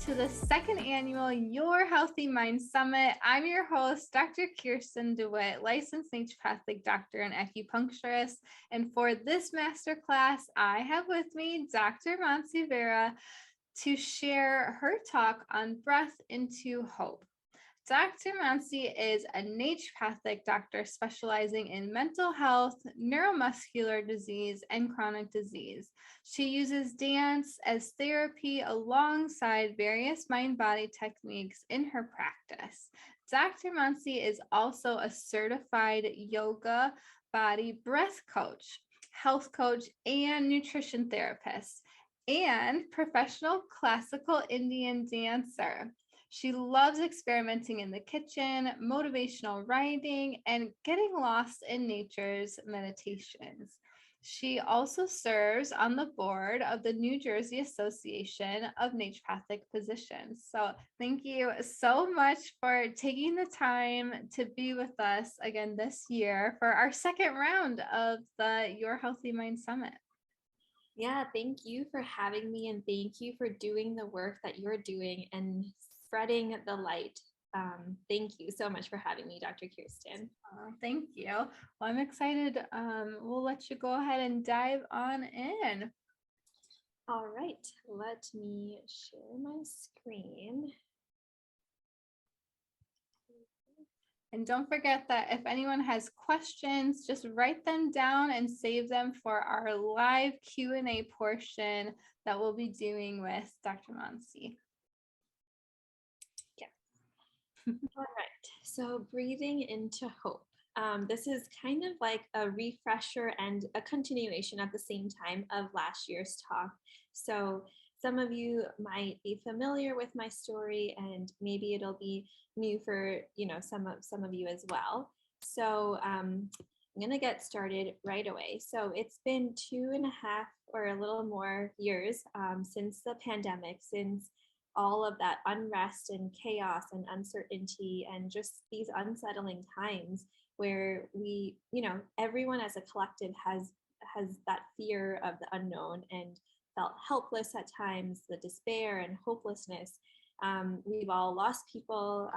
to the second annual Your Healthy Mind Summit. I'm your host, Dr. Kirsten DeWitt, licensed naturopathic doctor and acupuncturist. And for this masterclass, I have with me Dr. Mansi Vira to share her talk on breath into hope. Dr. Mansi is a naturopathic doctor specializing in mental health, neuromuscular disease, and chronic disease. She uses dance as therapy alongside various mind-body techniques in her practice. Dr. Mansi is also a certified YogaBody Breath Coach, health coach, and nutrition therapist, and professional classical Indian dancer. She loves experimenting in the kitchen, motivational writing, and getting lost in nature's meditations. She also serves on the board of the New Jersey Association of Naturopathic Physicians. So thank you so much for taking the time to be with us again this year for our second round of the Your Healthy Mind Summit. Yeah, thank you for having me, and thank you for doing the work that you're doing and spreading the light. Thank you so much for having me, Dr. Kirsten. Thank you. Well, I'm excited. We'll let you go ahead and dive on in. All right, let me share my screen. And don't forget that if anyone has questions, just write them down and save them for our live Q&A portion that we'll be doing with Dr. Mansi. All right, so breathing into hope. This is kind of like a refresher and a continuation at the same time of last year's talk. So some of you might be familiar with my story, and maybe it'll be new for some of you as well. So I'm gonna get started right away. So it's been 2.5 or a little more years since the pandemic, since all of that unrest and chaos and uncertainty and just these unsettling times where we, everyone as a collective has that fear of the unknown and felt helpless at times, the despair and hopelessness. We've all lost people.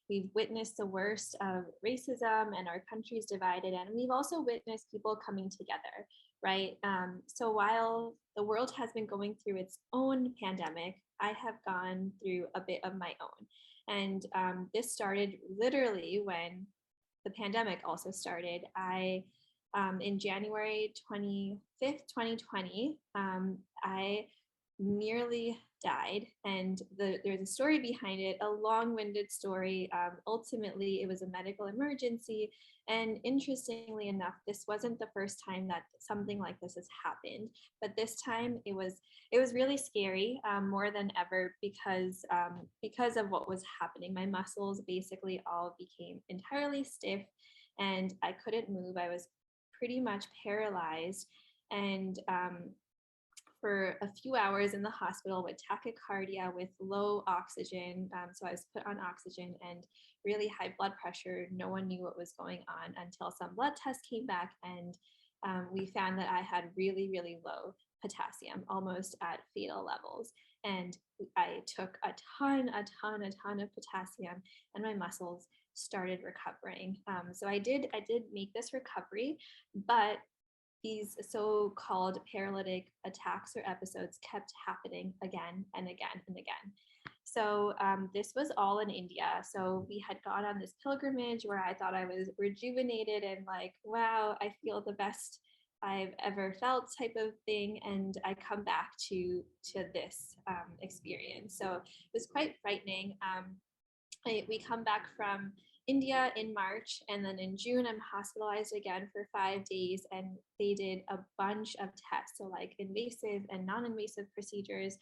We've witnessed the worst of racism, and our country's divided, and we've also witnessed people coming together, right? So while the world has been going through its own pandemic, I have gone through a bit of my own. And this started literally when the pandemic also started. In January 25th, 2020, I nearly died. And there's a story behind it, a long-winded story. Ultimately, it was a medical emergency. And interestingly enough, this wasn't the first time that something like this has happened. But this time it was really scary, more than ever, because of what was happening. My muscles basically all became entirely stiff and I couldn't move. I was pretty much paralyzed, and for a few hours in the hospital with tachycardia, with low oxygen. So I was put on oxygen and really high blood pressure. No one knew what was going on until some blood tests came back, and we found that I had really, really low potassium, almost at fatal levels. And I took a ton of potassium, and my muscles started recovering. So I did make this recovery, but these so-called paralytic attacks or episodes kept happening again and again and again. So this was all in India. So we had gone on this pilgrimage where I thought I was rejuvenated and like, wow, I feel the best I've ever felt type of thing. And I come back to this experience. So it was quite frightening. We come back from India in March, and then in June I'm hospitalized again for 5 days, and they did a bunch of tests, so like invasive and non-invasive procedures.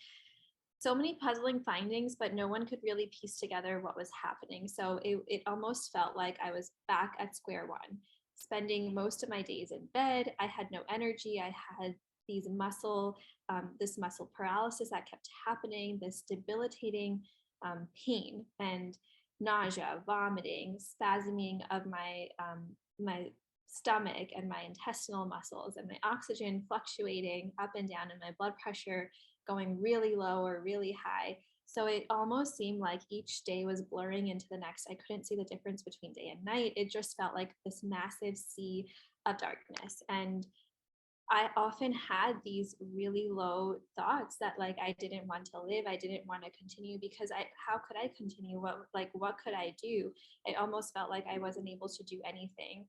So many puzzling findings, but no one could really piece together what was happening. So it almost felt like I was back at square one, spending most of my days in bed. I had no energy. I had this muscle paralysis that kept happening, this debilitating pain and nausea, vomiting, spasming of my stomach and my intestinal muscles, and my oxygen fluctuating up and down, and my blood pressure going really low or really high. So it almost seemed like each day was blurring into the next. I couldn't see the difference between day and night. It just felt like this massive sea of darkness. And I often had these really low thoughts that like I didn't want to live, I didn't want to continue, because how could I continue? What could I do? It almost felt like I wasn't able to do anything.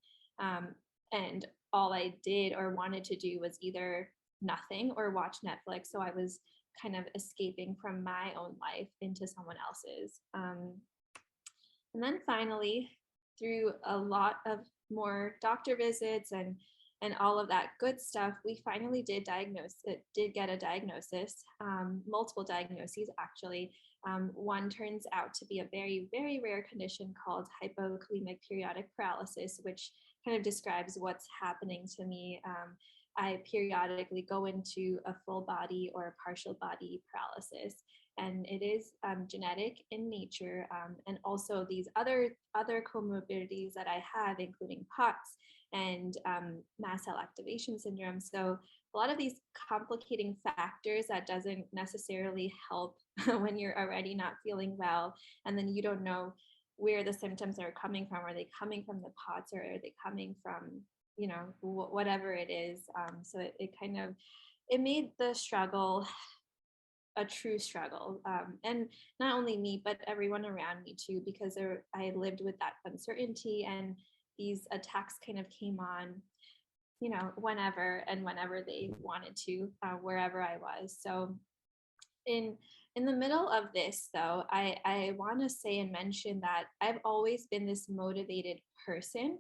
And all I did or wanted to do was either nothing or watch Netflix. So I was kind of escaping from my own life into someone else's. And then finally, through a lot of more doctor visits and all of that good stuff, we finally did get a diagnosis, multiple diagnoses actually. One turns out to be a very, very rare condition called hypokalemic periodic paralysis, which kind of describes what's happening to me. I periodically go into a full body or a partial body paralysis, and it is genetic in nature, and also these other comorbidities that I have, including POTS and mast cell activation syndrome. So a lot of these complicating factors that doesn't necessarily help when you're already not feeling well, and then you don't know where the symptoms are coming from. Are they coming from the POTS, or are they coming from, whatever it is? So it kind of, it made the struggle a true struggle, and not only me but everyone around me too, because I lived with that uncertainty, and these attacks kind of came on, whenever they wanted to, wherever I was. So in the middle of this, though, I want to say and mention that I've always been this motivated person,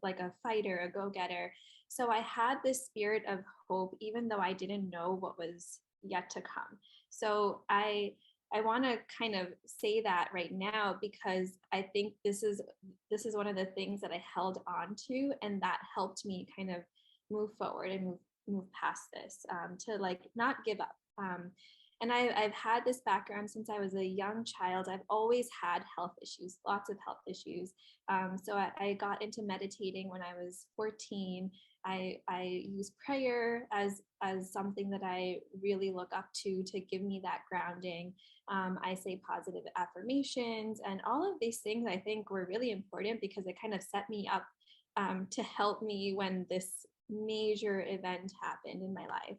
like a fighter, a go-getter. So I had this spirit of hope, even though I didn't know what was yet to come. So I want to kind of say that right now, because I think this is one of the things that I held on to, and that helped me kind of move forward and move past this, to like not give up. And I've had this background since I was a young child. I've always had health issues, lots of health issues. So I got into meditating when I was 14. I use prayer as something that I really look up to give me that grounding. I say positive affirmations, and all of these things I think were really important, because it kind of set me up to help me when this major event happened in my life.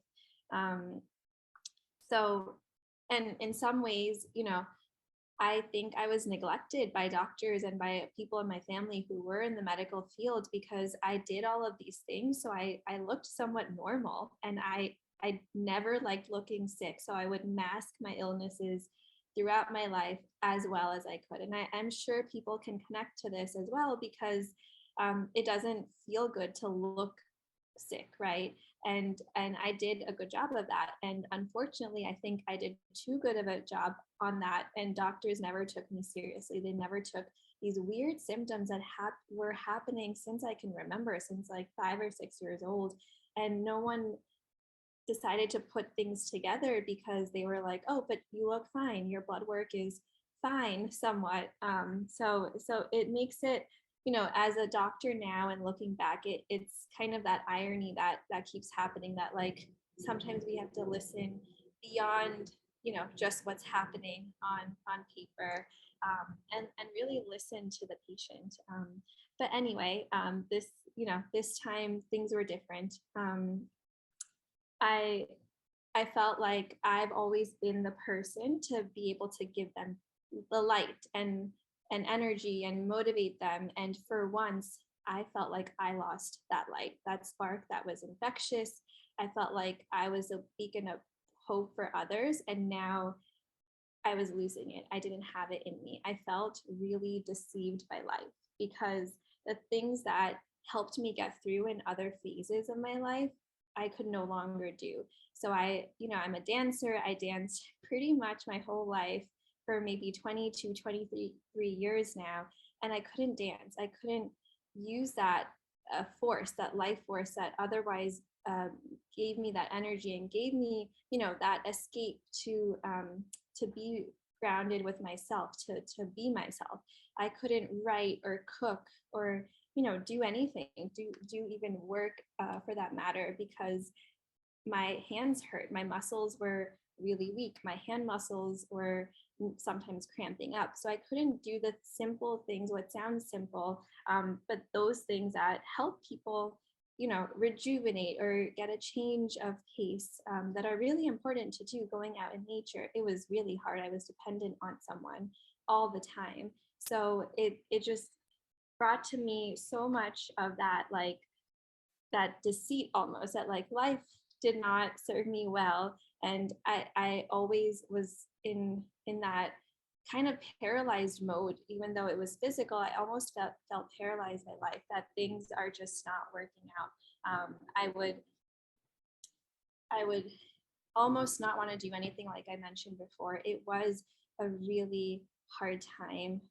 So, and in some ways, I think I was neglected by doctors and by people in my family who were in the medical field, because I did all of these things. So I looked somewhat normal, and I never liked looking sick. So I would mask my illnesses throughout my life as well as I could. And I'm sure people can connect to this as well, because it doesn't feel good to look sick, right? And I did a good job of that, and unfortunately I think I did too good of a job on that, and doctors never took me seriously. They never took these weird symptoms that were happening since I can remember, since like 5 or 6 years old, and no one decided to put things together, because they were like, oh, but you look fine, your blood work is fine somewhat. So it makes it, as a doctor now and looking back, it's kind of that irony that keeps happening, that like sometimes we have to listen beyond, just what's happening on paper, and really listen to the patient. But anyway, this time things were different. I felt like I've always been the person to be able to give them the light and energy and motivate them. And for once, I felt like I lost that light, that spark that was infectious. I felt like I was a beacon of hope for others, and now I was losing it. I didn't have it in me. I felt really deceived by life, because the things that helped me get through in other phases of my life, I could no longer do. So I'm a dancer. I danced pretty much my whole life for maybe 22, 23 years now. And I couldn't dance. I couldn't use that force, that life force that otherwise gave me that energy and gave me, that escape to be grounded with myself, to be myself. I couldn't write or cook or, do anything, do even work for that matter, because my hands hurt. My muscles were really weak. My hand muscles were sometimes cramping up. So I couldn't do the simple things, what sounds simple, but those things that help people, rejuvenate or get a change of pace, that are really important to do going out in nature. It was really hard. I was dependent on someone all the time. So it just brought to me so much of that, like that deceit almost, that like life did not serve me well. And I always was in that kind of paralyzed mode. Even though it was physical, I almost felt paralyzed by life, that things are just not working out. I would almost not want to do anything, like I mentioned before. It was a really hard time,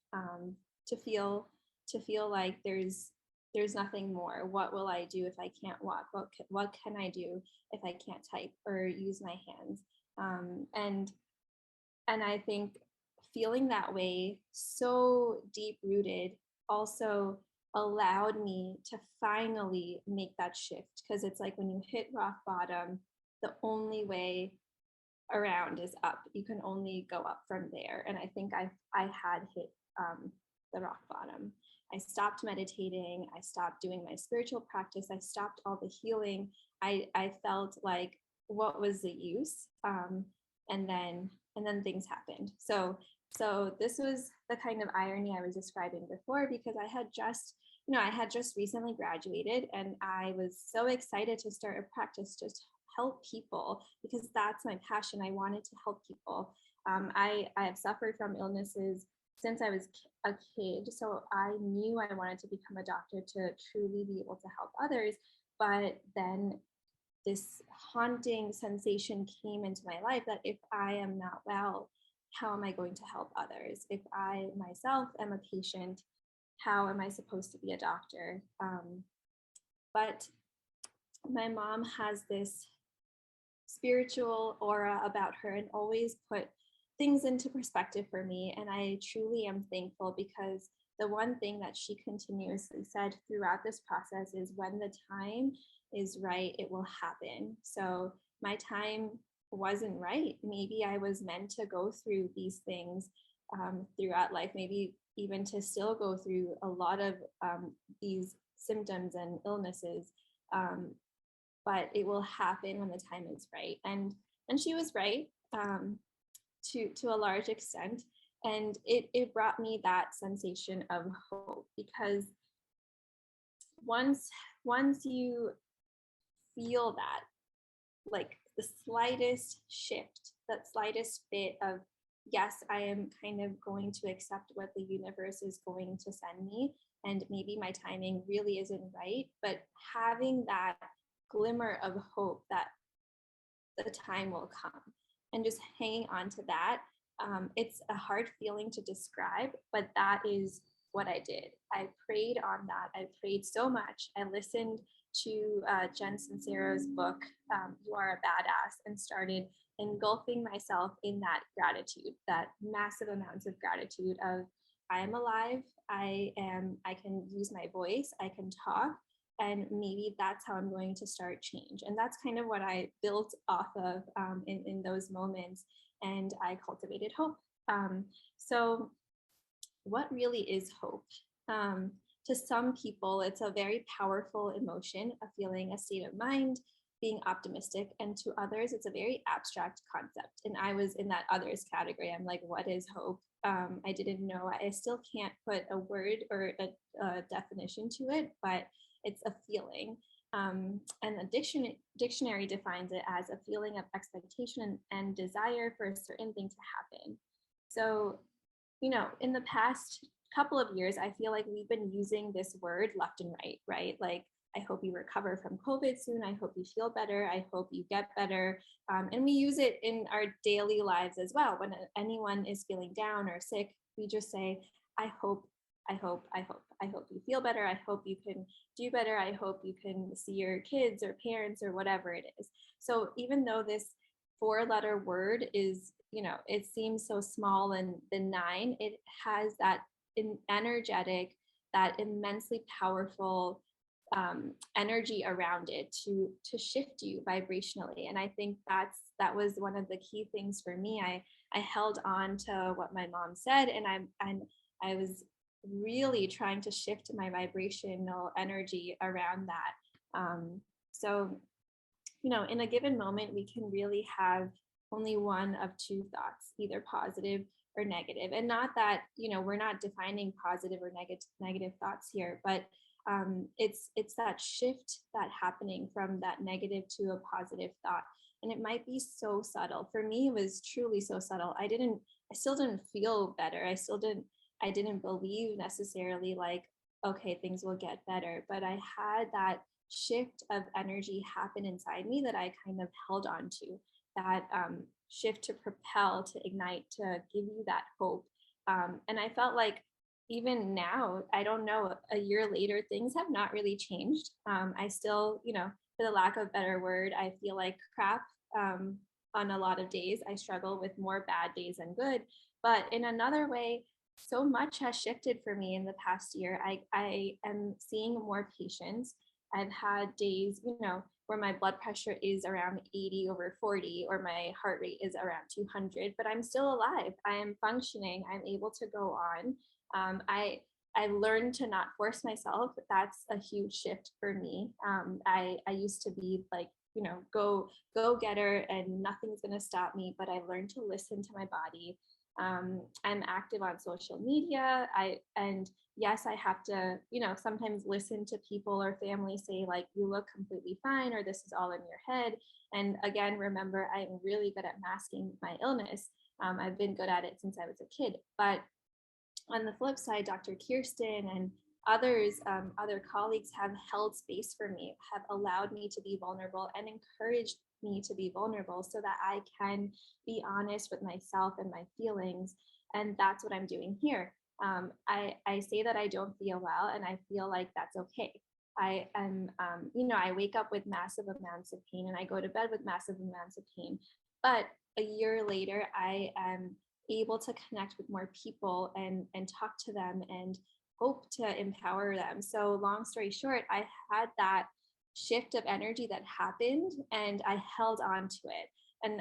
to feel like there's nothing more. What will I do if I can't walk? What can I do if I can't type or use my hands? And I think feeling that way, so deep rooted, also allowed me to finally make that shift. Because it's like when you hit rock bottom, the only way around is up. You can only go up from there. And I think I had hit the rock bottom. I stopped meditating. I stopped doing my spiritual practice. I stopped all the healing. I felt like, what was the use? And then things happened. So this was the kind of irony I was describing before, because I had just recently graduated, and I was so excited to start a practice to help people, because that's my passion. I wanted to help people. I have suffered from illnesses since I was a kid, so I knew I wanted to become a doctor to truly be able to help others. But then this haunting sensation came into my life that if I am not well, how am I going to help others? If I myself am a patient, how am I supposed to be a doctor? But my mom has this spiritual aura about her and always put things into perspective for me. And I truly am thankful, because the one thing that she continuously said throughout this process is, when the time is right, it will happen. So my time wasn't right. Maybe I was meant to go through these things throughout life, maybe even to still go through a lot of these symptoms and illnesses. But it will happen when the time is right. And she was right, to a large extent. And it brought me that sensation of hope, because once you feel that, like the slightest shift, that slightest bit of, yes, I am kind of going to accept what the universe is going to send me, and maybe my timing really isn't right, but having that glimmer of hope that the time will come, and just hanging on to that. It's a hard feeling to describe, but that is what I did. I prayed on that. I prayed so much. I listened to Jen Sincero's book, You Are a Badass, and started engulfing myself in that gratitude, that massive amounts of gratitude of, I am alive, I can use my voice, I can talk, and maybe that's how I'm going to start change. And that's kind of what I built off of in those moments, and I cultivated hope. So what really is hope? To some people, it's a very powerful emotion, a feeling, a state of mind, being optimistic. And to others, it's a very abstract concept. And I was in that others category. I'm like, what is hope? I didn't know. I still can't put a word or a definition to it, but it's a feeling. And the dictionary defines it as a feeling of expectation and desire for a certain thing to happen. So, in the past couple of years, I feel like we've been using this word left and right? Like, I hope you recover from COVID soon. I hope you feel better. I hope you get better. And we use it in our daily lives as well. When anyone is feeling down or sick, we just say, I hope you feel better. I hope you can do better. I hope you can see your kids or parents or whatever it is. So even though this 4-letter word is, it seems so small and benign, it has that energetic, that immensely powerful energy around it to shift you vibrationally. And I think that was one of the key things for me. I held on to what my mom said, and I was really trying to shift my vibrational energy around that. So, in a given moment, we can really have only one of two thoughts, either positive or negative. And not that, we're not defining positive or negative thoughts here, but it's that shift that happening from that negative to a positive thought. And it might be so subtle. For me, it was truly so subtle. I still didn't feel better. I didn't believe necessarily like, okay, things will get better. But I had that shift of energy happen inside me that I kind of held on to, that shift to propel, to ignite, to give you that hope. And I felt like even now, I don't know, a year later, things have not really changed. I still, for the lack of a better word, I feel like crap on a lot of days. I struggle with more bad days than good. But in another way, so much has shifted for me in the past year. I am seeing more patients. I've had days, where my blood pressure is around 80/40, or my heart rate is around 200, but I'm still alive. I am functioning. I'm able to go on. I learned to not force myself. That's a huge shift for me. I used to be like, go getter and nothing's going to stop me, but I learned to listen to my body. I'm active on social media. And yes, I have to, sometimes listen to people or family say like, you look completely fine, or this is all in your head. And again, remember, I'm really good at masking my illness. I've been good at it since I was a kid. But on the flip side, Dr. Kirsten and others, other colleagues have held space for me, have allowed me to be vulnerable and encouraged me to be vulnerable so that I can be honest with myself and my feelings. And that's what I'm doing here. I say that I don't feel well, and I feel like that's okay. I am, I wake up with massive amounts of pain and I go to bed with massive amounts of pain. But a year later, I am able to connect with more people and talk to them and hope to empower them. So long story short, I had that shift of energy that happened and I held on to it. And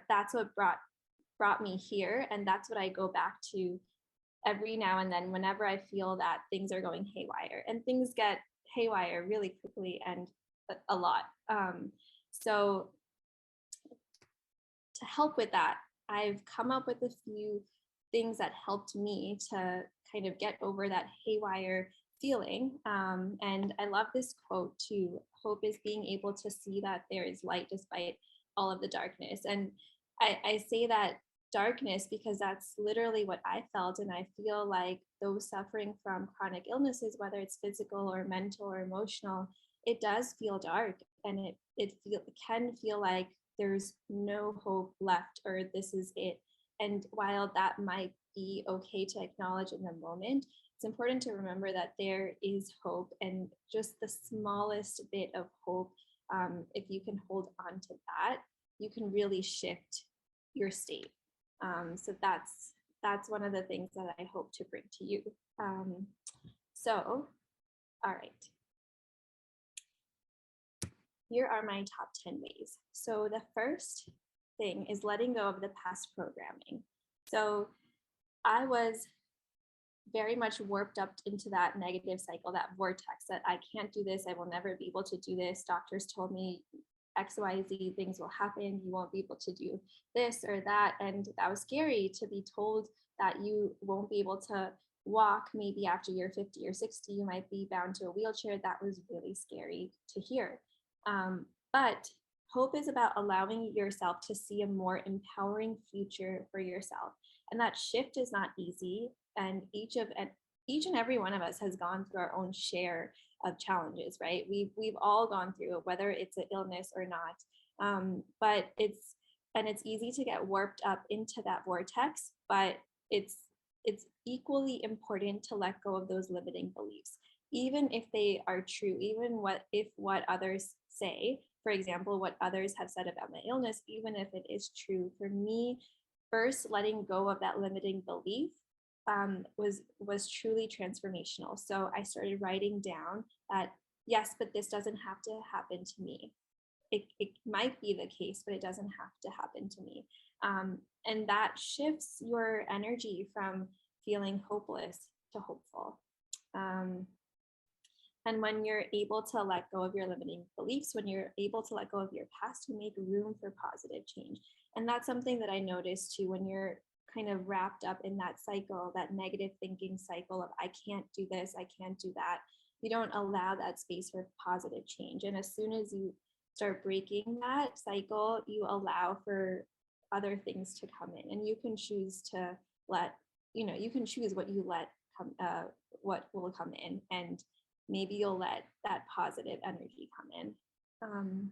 that's what brought me here. And that's what I go back to every now and then whenever I feel that things are going haywire, and things get haywire really quickly and a lot. So to help with that, I've come up with a few things that helped me to kind of get over that haywire feeling. And I love this quote too. Hope is being able to see that there is light despite all of the darkness. And I say that darkness because that's literally what I felt. And I feel like those suffering from chronic illnesses, whether it's physical or mental or emotional, it does feel dark, and it can feel like there's no hope left, or this is it. And while that might be okay to acknowledge in the moment, it's important to remember that there is hope, and just the smallest bit of hope, if you can hold on to that, you can really shift your state. So that's one of the things that I hope to bring to you. So, all right. Here are my top 10 ways. So the first thing is letting go of the past programming. So I was very much warped up into that negative cycle, that vortex, that I can't do this, I will never be able to do this. Doctors told me XYZ things will happen, you won't be able to do this or that. And that was scary, to be told that you won't be able to walk maybe after you're 50 or 60, you might be bound to a wheelchair. That was really scary to hear. But hope is about allowing yourself to see a more empowering future for yourself. And that shift is not easy. And each and every one of us has gone through our own share of challenges, right? We've all gone through it, whether it's an illness or not. But it's easy to get warped up into that vortex, but it's equally important to let go of those limiting beliefs, even if they are true, even if what others say, for example, what others have said about my illness, even if it is true. For me, first letting go of that limiting belief was truly transformational. So I started writing down that, yes, but this doesn't have to happen to me. It might be the case, but it doesn't have to happen to me. And that shifts your energy from feeling hopeless to hopeful. Um, and when you're able to let go of your limiting beliefs, when you're able to let go of your past, you make room for positive change. And that's something that I noticed too, when you're kind of wrapped up in that cycle, that negative thinking cycle of I can't do this, I can't do that. You don't allow that space for positive change. And as soon as you start breaking that cycle, you allow for other things to come in, and you can choose to let, you can choose what you let come, what will come in, and maybe you'll let that positive energy come in.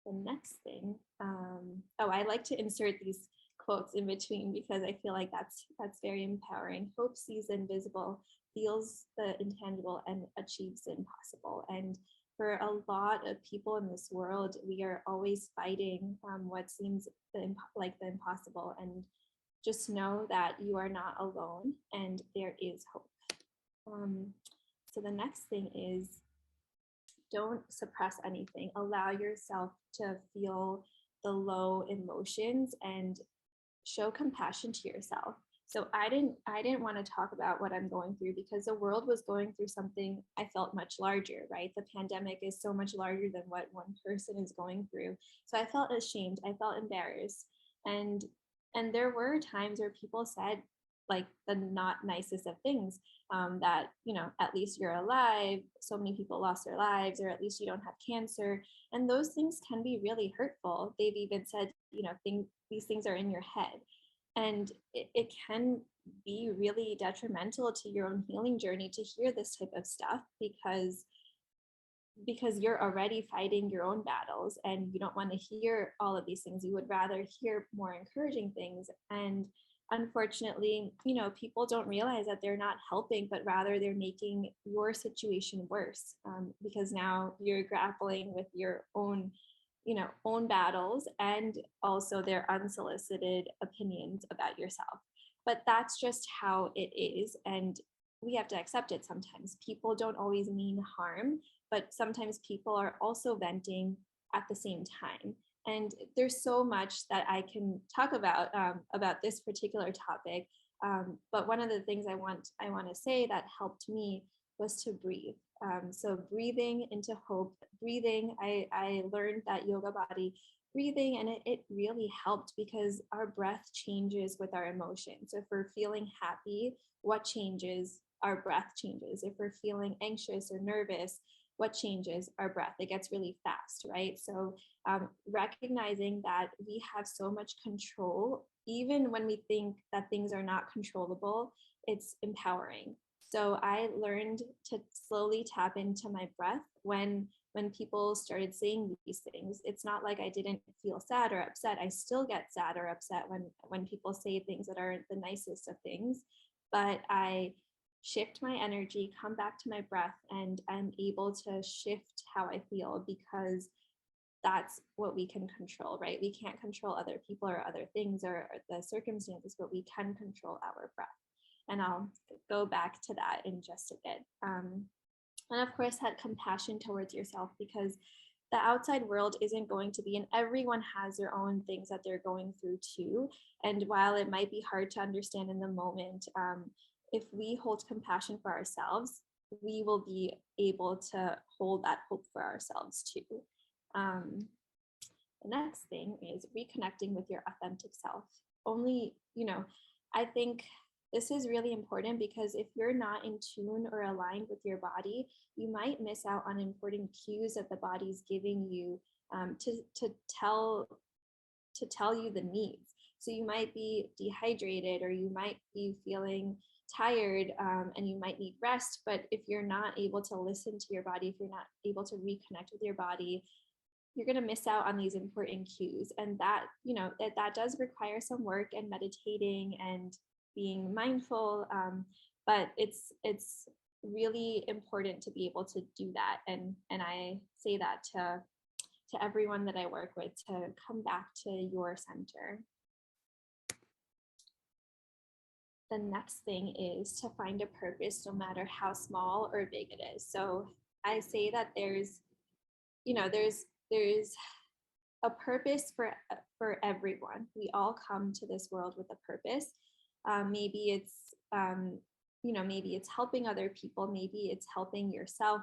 The next thing, I like to insert these quotes in between because I feel like that's very empowering. Hope sees the invisible, feels the intangible, and achieves the impossible. And for a lot of people in this world, we are always fighting what seems like the impossible. And just know that you are not alone and there is hope. So the next thing is, don't suppress anything. Allow yourself to feel the low emotions and show compassion to yourself. So I didn't want to talk about what I'm going through because the world was going through something I felt much larger, right? The pandemic is so much larger than what one person is going through. So I felt ashamed, I felt embarrassed. And there were times where people said like the not nicest of things, that, at least you're alive, so many people lost their lives, or at least you don't have cancer. And those things can be really hurtful. They've even said, these things are in your head. And it can be really detrimental to your own healing journey to hear this type of stuff because you're already fighting your own battles and you don't want to hear all of these things. You would rather hear more encouraging things. And unfortunately, people don't realize that they're not helping, but rather they're making your situation worse, because now you're grappling with your own battles and also their unsolicited opinions about yourself. But that's just how it is. And we have to accept it sometimes. People don't always mean harm, but sometimes people are also venting at the same time. And there's so much that I can talk about this particular topic. But one of the things I want to say that helped me was to breathe. So breathing into hope, I learned that YogaBody breathing, and it really helped because our breath changes with our emotions. So if we're feeling happy, what changes? Our breath changes. If we're feeling anxious or nervous, what changes? Our breath. It gets really fast, right? So recognizing that we have so much control, even when we think that things are not controllable, it's empowering. So I learned to slowly tap into my breath when people started saying these things. It's not like I didn't feel sad or upset. I still get sad or upset when people say things that aren't the nicest of things, but I shift my energy, come back to my breath, and I'm able to shift how I feel because that's what we can control, right? We can't control other people or other things or the circumstances, but we can control our breath. And I'll go back to that in just a bit. And of course, have compassion towards yourself because the outside world isn't going to be, and everyone has their own things that they're going through too. And while it might be hard to understand in the moment, if we hold compassion for ourselves, we will be able to hold that hope for ourselves too. The next thing is reconnecting with your authentic self. I think this is really important because if you're not in tune or aligned with your body, you might miss out on important cues that the body's giving you to tell you the needs. So you might be dehydrated or you might be feeling tired, and you might need rest. But if you're not able to listen to your body, if you're not able to reconnect with your body, you're going to miss out on these important cues. And that, that does require some work and meditating and being mindful. But it's really important to be able to do that. And I say that to everyone that I work with, to come back to your center. The next thing is to find a purpose, no matter how small or big it is. So I say that there's there's a purpose for everyone. We all come to this world with a purpose. Maybe it's maybe it's helping other people, maybe it's helping yourself.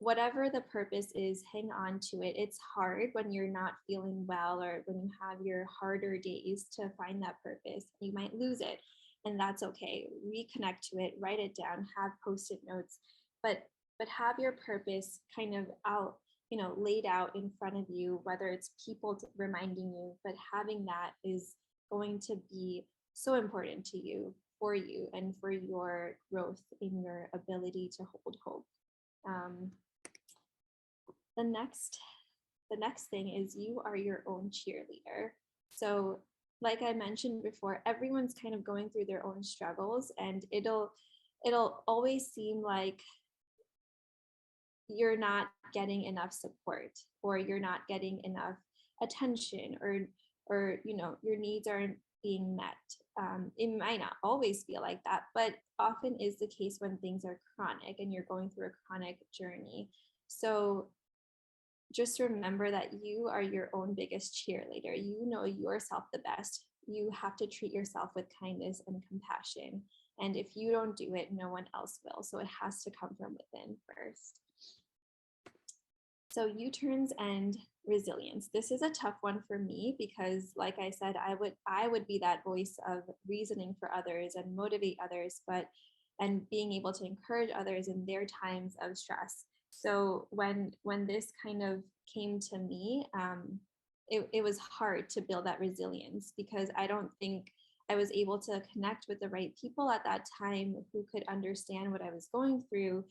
Whatever the purpose is, hang on to it. It's hard when you're not feeling well or when you have your harder days to find that purpose. You might lose it, and that's okay. Reconnect to it, write it down, have post-it notes, but have your purpose kind of out, laid out in front of you, whether it's people reminding you, but having that is going to be so important to you, for you, and for your growth in your ability to hold hope. The next thing is you are your own cheerleader. So like I mentioned before, everyone's kind of going through their own struggles, and it'll always seem like you're not getting enough support, or you're not getting enough attention, or your needs aren't being met. It might not always feel like that, but often is the case when things are chronic and you're going through a chronic journey. So just remember that you are your own biggest cheerleader. You know yourself the best. You have to treat yourself with kindness and compassion. And if you don't do it, no one else will. So it has to come from within first. So U-turns and resilience. This is a tough one for me because, like I said, I would be that voice of reasoning for others and motivate others, and being able to encourage others in their times of stress. So when this kind of came to me, it was hard to build that resilience because I don't think I was able to connect with the right people at that time who could understand what I was going through.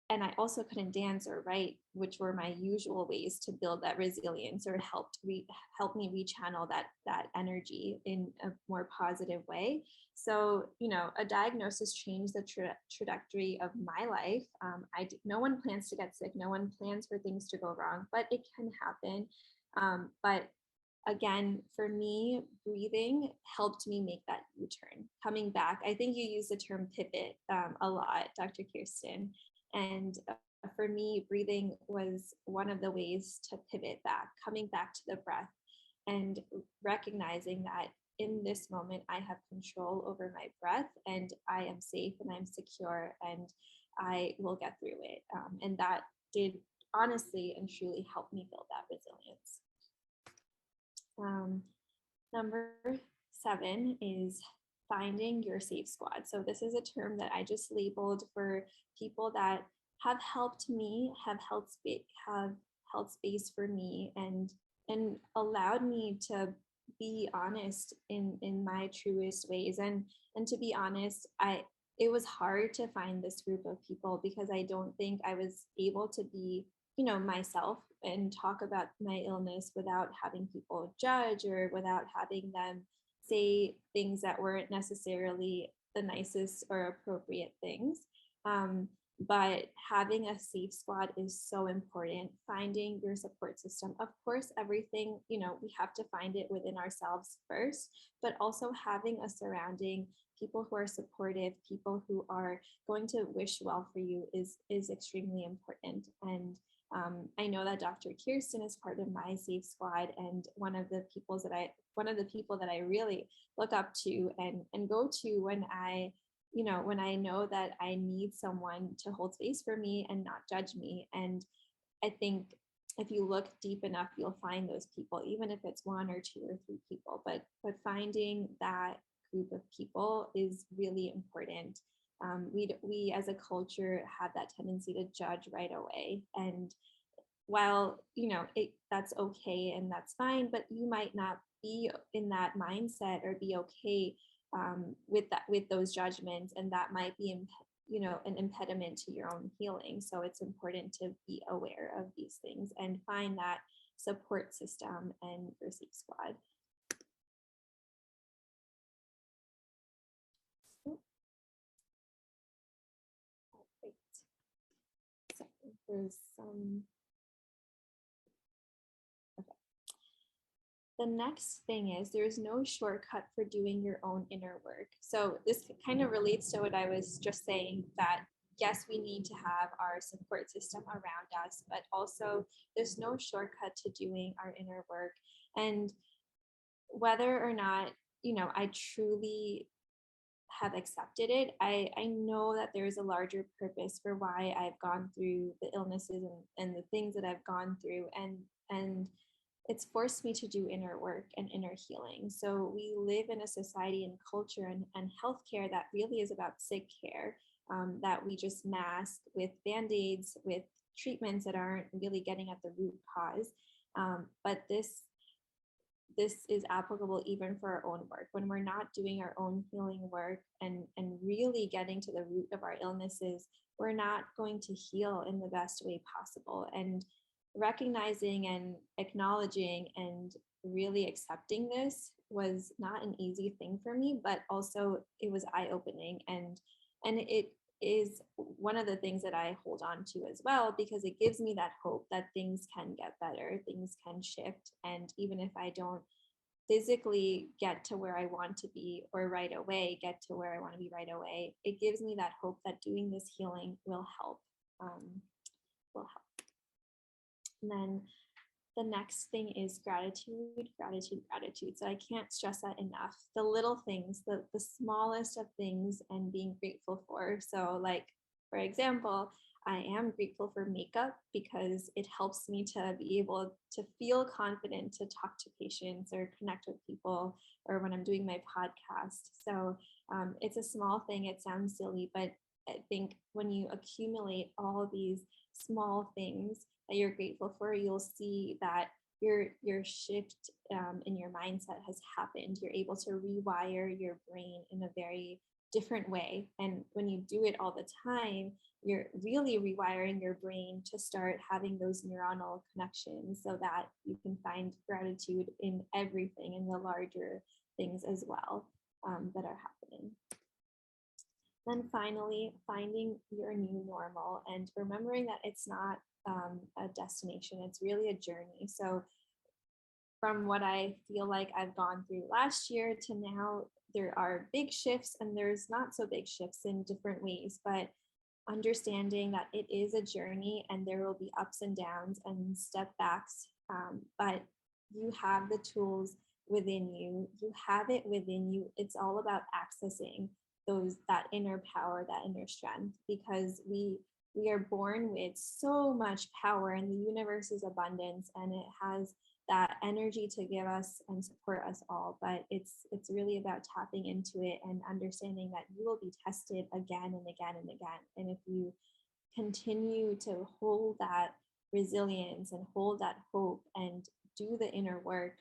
And I also couldn't dance or write, which were my usual ways to build that resilience, or help me rechannel that energy in a more positive way. So, a diagnosis changed the trajectory of my life. No one plans to get sick. No one plans for things to go wrong, but it can happen. But again, for me, breathing helped me make that U-turn. Coming back, I think you use the term pivot a lot, Dr. Kirsten. And for me, breathing was one of the ways to pivot back, coming back to the breath and recognizing that in this moment, I have control over my breath and I am safe and I'm secure and I will get through it. And that did honestly and truly help me build that resilience. Number 7 is finding your safe squad. So this is a term that I just labeled for people that have helped me, have held space for me, and allowed me to be honest in my truest ways. And to be honest, it was hard to find this group of people because I don't think I was able to be, myself and talk about my illness without having people judge or without having them say things that weren't necessarily the nicest or appropriate things. But having a safe squad is so important. Finding your support system. Of course, everything, we have to find it within ourselves first, but also having a surrounding people who are supportive, people who are going to wish well for you is extremely important. And I know that Dr. Kirsten is part of my safe squad, and one of the people that I really look up to and go to when I know that I need someone to hold space for me and not judge me. And I think if you look deep enough, you'll find those people, even if it's 1 or 2 or 3 people. But finding that group of people is really important. We as a culture have that tendency to judge right away. And while, that's okay and that's fine, but you might not be in that mindset or be okay with those judgments, and that might be an impediment to your own healing. So it's important to be aware of these things and find that support system and your safe squad. So there's some. The next thing is there's no shortcut for doing your own inner work. So this kind of relates to what I was just saying, that yes, we need to have our support system around us, but also there's no shortcut to doing our inner work. And whether or not, I truly have accepted it, I know that there is a larger purpose for why I've gone through the illnesses and the things that I've gone through. And it's forced me to do inner work and inner healing. So we live in a society and culture and healthcare that really is about sick care, that we just mask with band-aids, with treatments that aren't really getting at the root cause. But this is applicable even for our own work. When we're not doing our own healing work and really getting to the root of our illnesses, we're not going to heal in the best way possible. And recognizing and acknowledging and really accepting this was not an easy thing for me, but also it was eye-opening, and it is one of the things that I hold on to as well, because it gives me that hope that things can get better, things can shift. And even if I don't physically get to where I want to be, or right away get to where I want to be right away, it gives me that hope that doing this healing will help. Will help. And then the next thing is gratitude, gratitude, gratitude. So I can't stress that enough. The little things, the smallest of things, and being grateful for. So, like, for example, I am grateful for makeup because it helps me to be able to feel confident to talk to patients or connect with people, or when I'm doing my podcast. So it's a small thing. It sounds silly, but I think when you accumulate all these small things that you're grateful for, you'll see that your shift in your mindset has happened. You're able to rewire your brain in a very different way. And when you do it all the time, you're really rewiring your brain to start having those neuronal connections so that you can find gratitude in everything, in the larger things as well, that are happening. Then finally, finding your new normal and remembering that it's not a destination, it's really a journey. So from what I feel like I've gone through last year to now, there are big shifts and there's not so big shifts in different ways, but understanding that it is a journey and there will be ups and downs and step backs, but you have the tools within you. You have it within you. It's all about accessing that inner power, that inner strength, because we are born with so much power, and the universe is abundance, and it has that energy to give us and support us all. But it's really about tapping into it and understanding that you will be tested again and again and again. And if you continue to hold that resilience and hold that hope and do the inner work,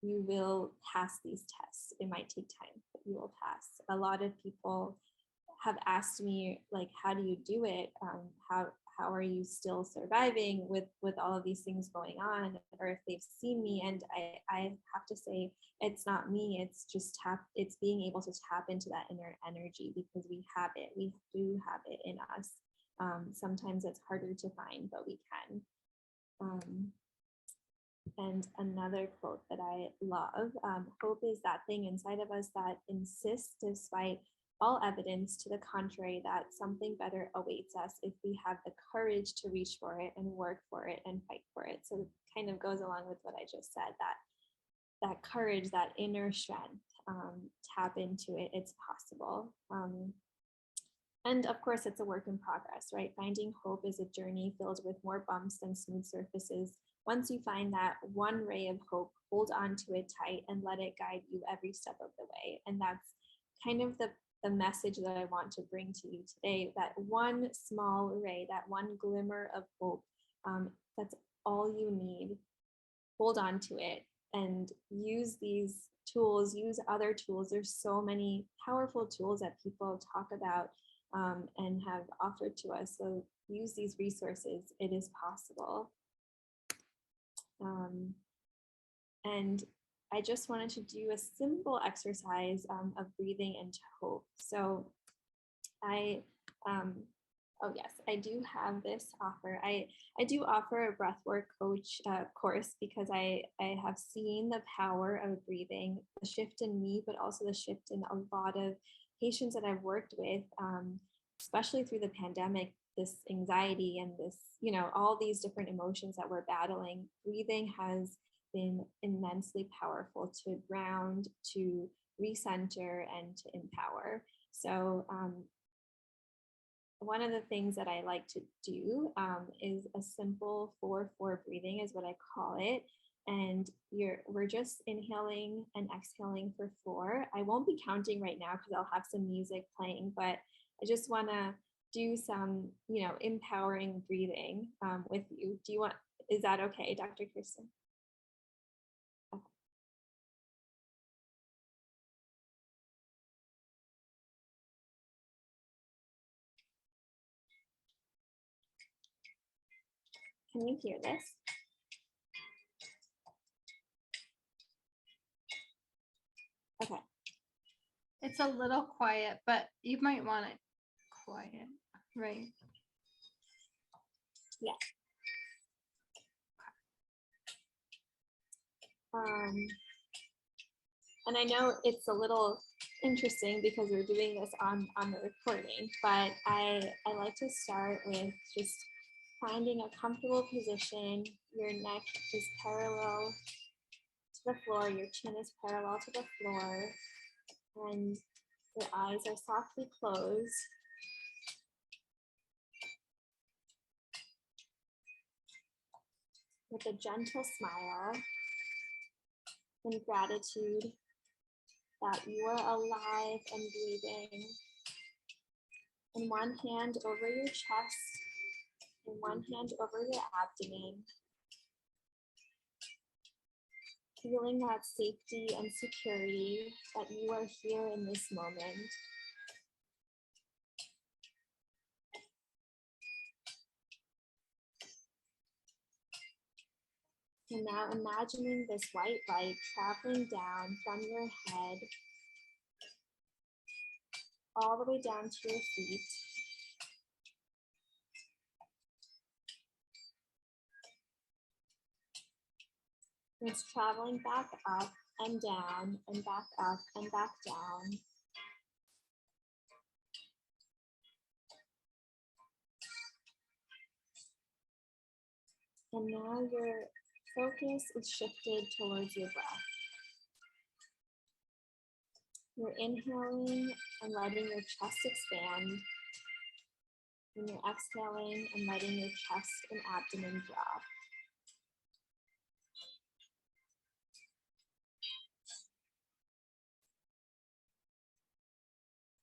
you will pass these tests. It might take time, but you will pass. A lot of people have asked me, like, how do you do it? How are you still surviving with all of these things going on? Or if they've seen me, and I have to say, it's not me. It's just it's being able to tap into that inner energy, because we have it. We do have it in us. Sometimes it's harder to find, but we can. And another quote that I love, hope is that thing inside of us that insists, despite all evidence to the contrary, that something better awaits us if we have the courage to reach for it and work for it and fight for it. So it kind of goes along with what I just said, that courage, that inner strength, tap into it. It's possible. And of course, it's a work in progress, right? Finding hope is a journey filled with more bumps than smooth surfaces. Once you find that one ray of hope, hold on to it tight and let it guide you every step of the way. And that's kind of the message that I want to bring to you today, that one small ray, that one glimmer of hope, that's all you need. Hold on to it and use these tools, use other tools. There's so many powerful tools that people talk about and have offered to us. So use these resources. It is possible. And I just wanted to do a simple exercise of breathing into hope. So I do have this offer. I do offer a breathwork coach course, because I have seen the power of breathing, the shift in me, but also the shift in a lot of patients that I've worked with, especially through the pandemic, this anxiety and this, all these different emotions that we're battling, breathing has been immensely powerful to ground, to recenter, and to empower. So one of the things that I like to do is a simple 4-4 breathing is what I call it. And we're just inhaling and exhaling for 4. I won't be counting right now because I'll have some music playing, but I just want to do some, empowering breathing with you. Is that okay, Dr. Kirsten? Okay. Can you hear this? Okay. It's a little quiet, but you might want it quiet, right? Yeah. And I know it's a little interesting because we're doing this on the recording, but I like to start with just finding a comfortable position. Your neck is parallel to the floor, your chin is parallel to the floor, and your eyes are softly closed. With a gentle smile and gratitude that you are alive and breathing. And one hand over your chest and one hand over your abdomen. Feeling that safety and security that you are here in this moment. And now imagining this white light traveling down from your head all the way down to your feet. It's traveling back up and down and back up and back down. And now your focus is shifted towards your breath. You're inhaling and letting your chest expand. And you're exhaling and letting your chest and abdomen drop.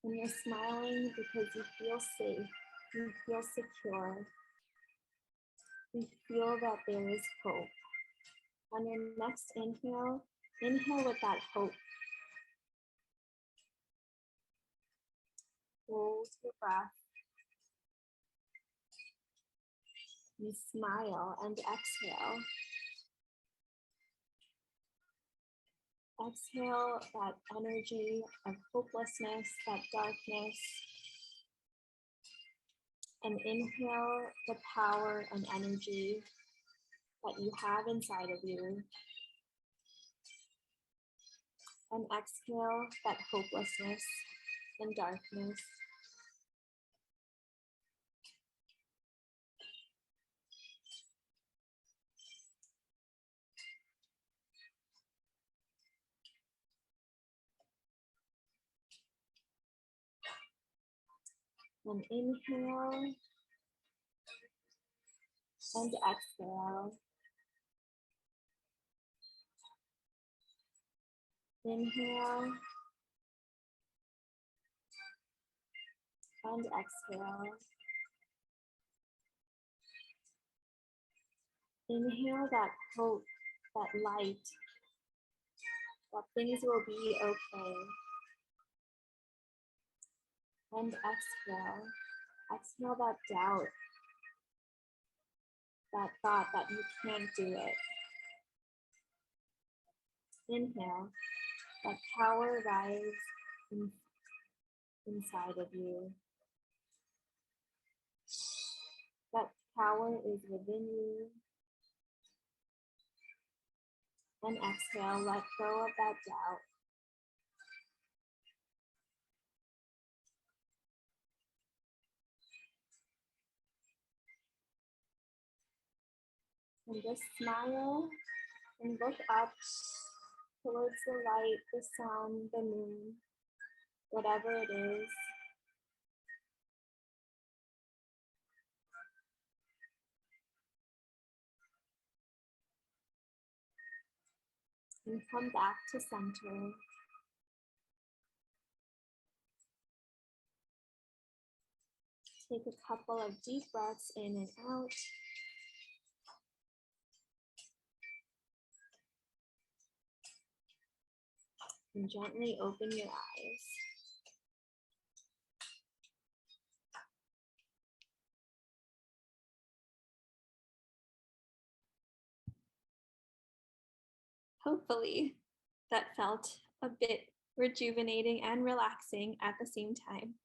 And you're smiling because you feel safe, you feel secure, you feel that there is hope. On your next inhale, inhale with that hope. Hold your breath. You smile and exhale. Exhale that energy of hopelessness, that darkness. And inhale the power and energy that you have inside of you. And exhale that hopelessness and darkness. And inhale and exhale. Inhale and exhale. Inhale that hope, that light, that things will be okay. And exhale. Exhale that doubt, that thought that you can't do it. Inhale, that power rise inside of you. That power is within you. And exhale, let go of that doubt. And just smile and look up towards the light, the sun, the moon, whatever it is. And come back to center. Take a couple of deep breaths in and out. And gently open your eyes. Hopefully that felt a bit rejuvenating and relaxing at the same time.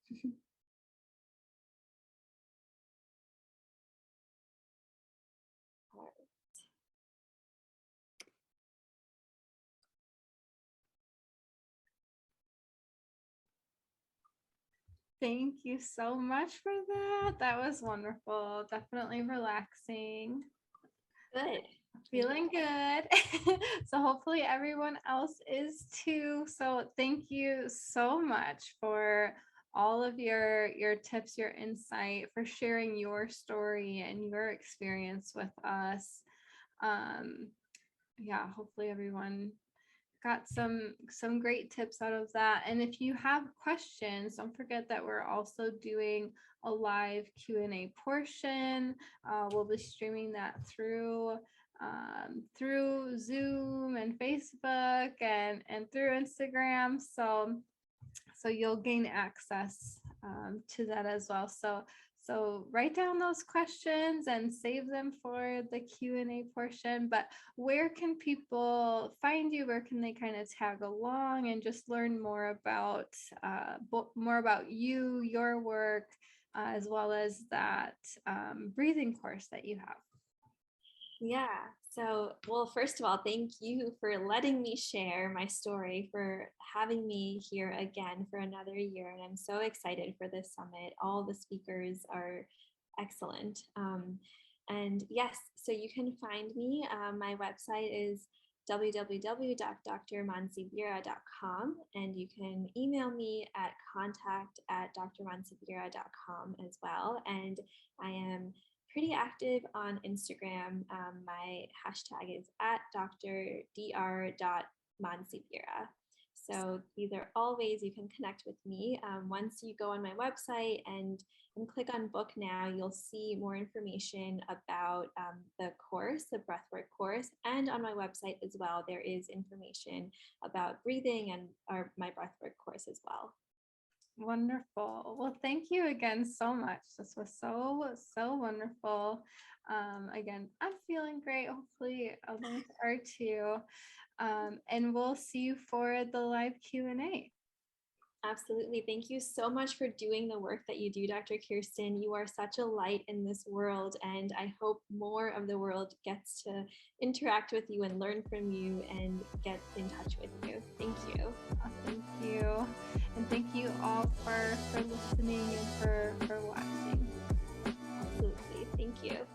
Thank you so much for that. That was wonderful. Definitely relaxing. Good. Feeling good. So hopefully everyone else is too. So thank you so much for all of your tips, your insight, for sharing your story and your experience with us. Yeah, hopefully everyone got some great tips out of that. And if you have questions, don't forget that we're also doing a live Q&A portion. We'll be streaming that through Zoom and Facebook and through Instagram. So you'll gain access to that as well. So write down those questions and save them for the Q&A portion. But where can people find you? Where can they kind of tag along and just learn more about you, your work, as well as that breathing course that you have? Yeah. So, well, first of all, thank you for letting me share my story, for having me here again for another year. And I'm so excited for this summit. All the speakers are excellent. And yes, so you can find me. My website is www.drmansivira.com, and you can email me at contact@drmansivira.com as well. And I am pretty active on Instagram. My hashtag is @dr.mansivira. So these are all ways you can connect with me. Once you go on my website and click on book now, you'll see more information about the course, the breathwork course. And on my website as well, there is information about breathing and my breathwork course as well. Wonderful. Well, thank you again so much. This was so wonderful. Again, I'm feeling great. Hopefully others are too. And we'll see you for the live Q&A. Absolutely. Thank you so much for doing the work that you do, Dr. Kirsten. You are such a light in this world, and I hope more of the world gets to interact with you and learn from you and get in touch with you. Thank you. Oh, thank you. And thank you all for listening and for watching. Absolutely. Thank you.